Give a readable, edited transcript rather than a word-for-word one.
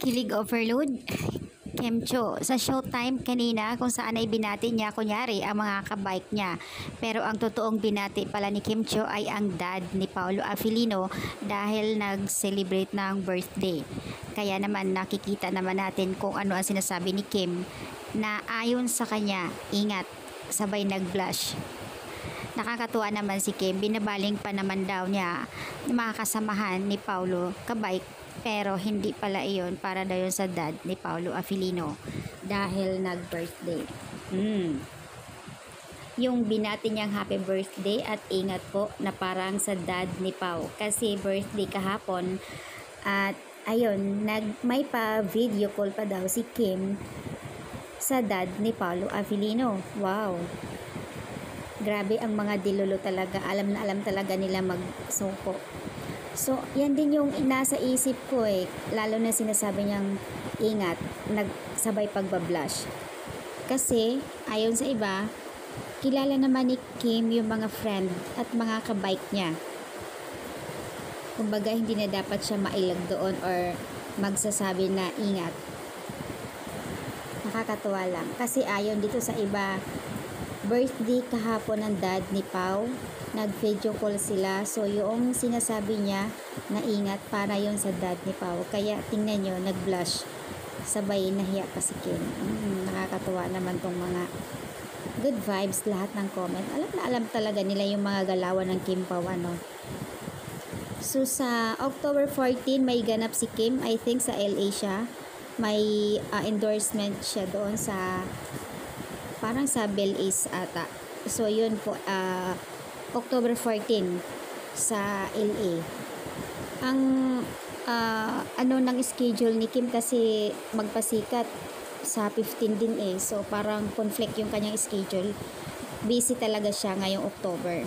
Kilig overload. Kemcho, sa Showtime kanina kung saan ay binati niya kunyari ang mga kabike niya. Pero ang totoong binati pala ni Kemcho ay ang dad ni Paolo Avellino dahil nag-celebrate ng birthday. Kaya naman nakikita naman natin kung ano ang sinasabi ni Kim na ayon sa kanya, ingat, sabay nag-blush. Nakakatuwa naman si Kim, binabaling pa naman daw niya na mga kasamahan ni Paolo kabike pero hindi pala iyon para daw yun sa dad ni Paolo Avellino dahil nag-birthday. Yung binati niyang happy birthday at ingat po na parang sa dad ni Pao kasi birthday kahapon at ayun, may pa video call pa daw si Kim sa dad ni Paolo Avellino. Wow! Grabe ang mga dilolo talaga. Alam na alam talaga nila magsuko. So, yan din yung nasa isip ko eh. Lalo na sinasabi niyang ingat, nagsabay pagbablush. Kasi, ayon sa iba, kilala naman ni Kim yung mga friend at mga kabike niya. Kumbaga, hindi na dapat siya mailag doon or magsasabi na ingat. Nakakatuwa lang. Kasi ayon dito sa iba, birthday kahapon ng dad ni Pao, nag-video call sila. So, yung sinasabi niya na ingat para yon sa dad ni Pao. Kaya, tingnan nyo, nag-blush. Sabay, nahiya pa si Kim. Nakakatuwa naman tong mga good vibes, lahat ng comment. Alam na alam talaga nila yung mga galawan ng Kim Pao, ano. So, sa October 14, may ganap si Kim. I think sa LA siya. May endorsement siya doon sa parang sa Bel Ace ata. So, yun po, October 14 sa LA. Ang ano ng schedule ni Kim kasi magpasikat sa 15 din eh. So, parang conflict yung kanyang schedule. Busy talaga siya ngayong October.